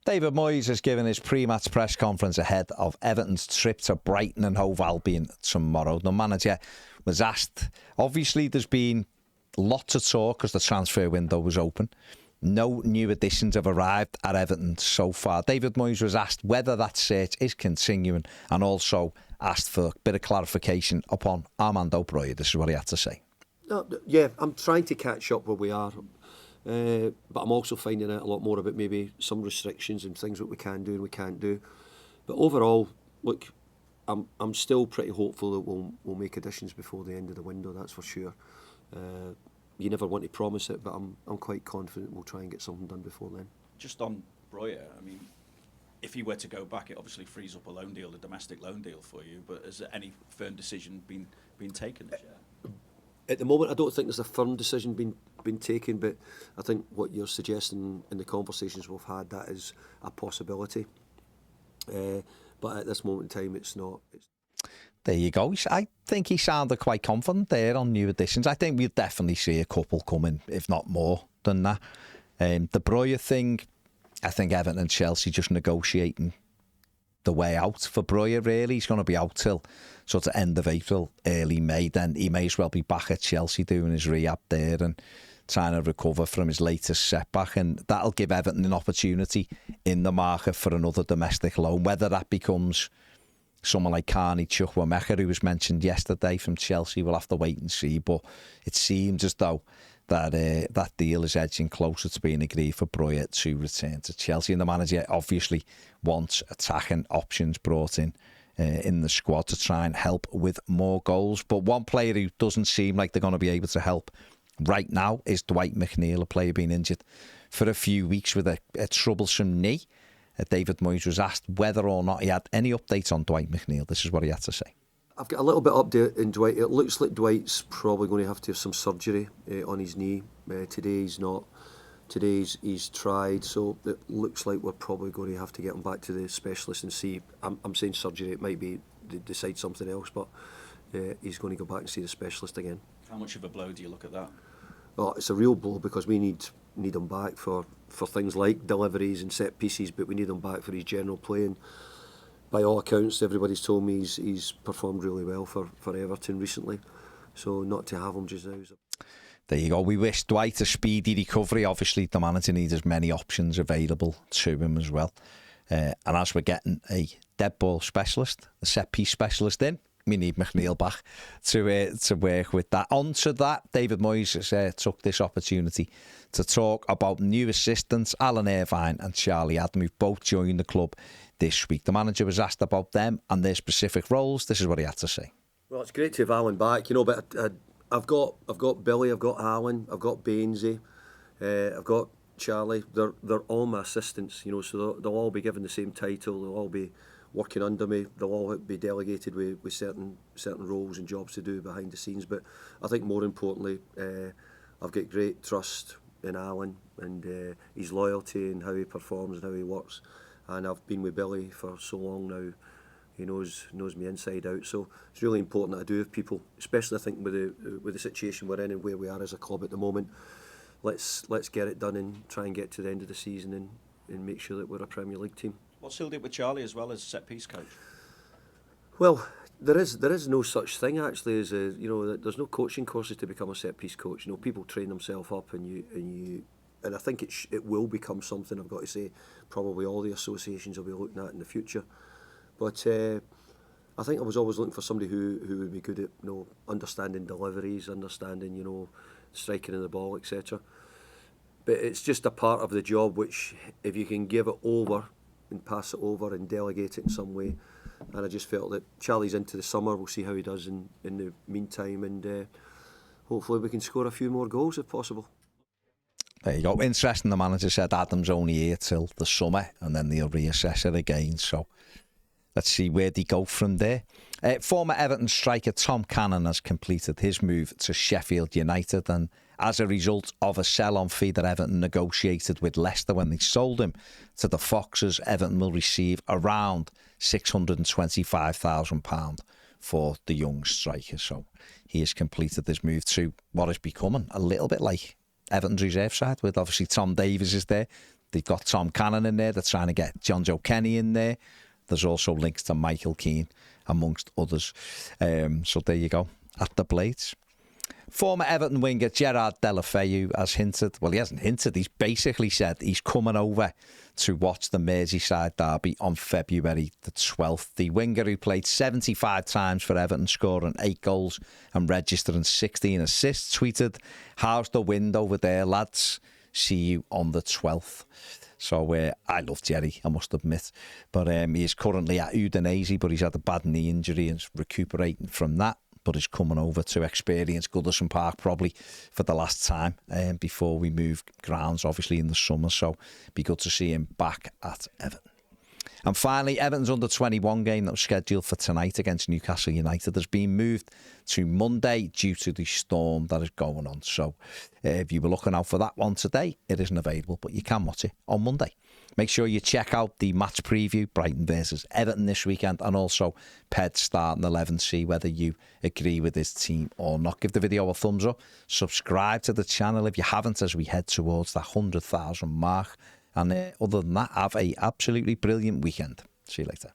David Moyes has given his pre-match press conference ahead of Everton's trip to Brighton and Hove Albion tomorrow. The manager was asked, obviously there's been lots of talk because the transfer window was open. No new additions have arrived at Everton so far. David Moyes was asked whether that search is continuing and also asked for a bit of clarification upon Armando Brien. This is what he had to say. Yeah, I'm trying to catch up where we are. But I'm also finding out a lot more about maybe some restrictions and things that we can do and we can't do. But overall, look, I'm still pretty hopeful that we'll make additions before the end of the window. That's for sure. You never want to promise it, but I'm quite confident we'll try and get something done before then. Just on Brien, I mean, if he were to go back, it obviously frees up a loan deal, a domestic loan deal for you. But has any firm decision been taken this year? At the moment, I don't think there's a firm decision been taken, but I think what you're suggesting in the conversations we've had, that is a possibility. But at this moment in time, it's not. There you go. I think he sounded quite confident there on new additions. I think we'll definitely see a couple coming, if not more than that. The Brien thing, I think Everton and Chelsea just negotiating the way out for Brien, really. He's going to be out till sort of end of April, early May. Then he may as well be back at Chelsea doing his rehab there and trying to recover from his latest setback. And that'll give Everton an opportunity in the market for another domestic loan. Whether that becomes someone like Carney Chukwuemeka, who was mentioned yesterday from Chelsea, we'll have to wait and see. But it seems as though that deal is edging closer to being agreed for Brien to return to Chelsea. And the manager obviously wants attacking options brought in the squad to try and help with more goals. But one player who doesn't seem like they're going to be able to help right now is Dwight McNeil, a player being injured for a few weeks with a troublesome knee. David Moyes was asked whether or not he had any updates on Dwight McNeil. This is what he had to say. I've got a little bit update in Dwight. It looks like Dwight's probably going to have some surgery on his knee. Today he's not. Today he's tried, so it looks like we're probably going to have to get him back to the specialist and see. I'm saying surgery, it might be they decide something else, but he's going to go back and see the specialist again. How much of a blow do you look at that? Well, it's a real blow because we need him back for things like deliveries and set pieces, but we need him back for his general play. And by all accounts, everybody's told me he's performed really well for Everton recently. So not to have him just now. There you go. We wish Dwight a speedy recovery. Obviously, the manager needs as many options available to him as well. And as we're getting a dead ball specialist, a set piece specialist in, we need McNeil back to work with that. On to that, David Moyes has took this opportunity to talk about new assistants, Alan Irvine and Charlie Adam, who've both joined the club this week. The manager was asked about them and their specific roles. This is what he had to say. Well, it's great to have Alan back, but I've got Billy, I've got Alan, I've got Bainsy, I've got Charlie. They're all my assistants, so they'll all be given the same title. They'll all be working under me. They'll all be delegated with certain roles and jobs to do behind the scenes. But I think more importantly, I've got great trust in Alan and his loyalty and how he performs and how he works. And I've been with Billy for so long now. He knows me inside out. So it's really important that I do have people, especially I think with the situation we're in and where we are as a club at the moment. Let's get it done and try and get to the end of the season and make sure that we're a Premier League team. What's Hill did with Charlie as well as set-piece coach? Well, there is no such thing actually as there's no coaching courses to become a set-piece coach. People train themselves up and I think it will become something. I've got to say, probably all the associations will be looking at in the future. But I think I was always looking for somebody who would be good at understanding deliveries, understanding striking in the ball, etc. But it's just a part of the job which, if you can give it over and pass it over and delegate it in some way. And I just felt that Charlie's into the summer. We'll see how he does in the meantime, and hopefully we can score a few more goals if possible. There you go. Interesting, the manager said Adam's only here till the summer and then they'll reassess it again. So let's see where they go from there. Former Everton striker Tom Cannon has completed his move to Sheffield United, and as a result of a sell-on fee that Everton negotiated with Leicester when they sold him to the Foxes, Everton will receive around £625,000 for the young striker. So he has completed this move to what is becoming a little bit like Everton's reserve side, with obviously Tom Davies is there, They've got Tom Cannon in there. They're trying to get John Joe Kenny in there. There's also links to Michael Keane, amongst others. So there you go, at the Blades. Former Everton winger Gerard Deulofeu has hinted, well, he hasn't hinted, he's basically said he's coming over to watch the Merseyside derby on February the 12th. The winger, who played 75 times for Everton, scoring 8 goals and registering 16 assists, tweeted, "How's the wind over there, lads? See you on the 12th." So I love Jerry, I must admit. But he is currently at Udinese, but he's had a bad knee injury and is recuperating from that. But he's coming over to experience Goodison Park probably for the last time before we move grounds, obviously, in the summer. So it'd be good to see him back at Everton. And finally, Everton's under-21 game that was scheduled for tonight against Newcastle United has been moved to Monday due to the storm that is going on. So if you were looking out for that one today, it isn't available, but you can watch it on Monday. Make sure you check out the match preview, Brighton versus Everton this weekend, and also Ped's starting 11, see whether you agree with this team or not. Give the video a thumbs up, subscribe to the channel if you haven't, as we head towards the 100,000 mark. And other than that, have a absolutely brilliant weekend. See you later.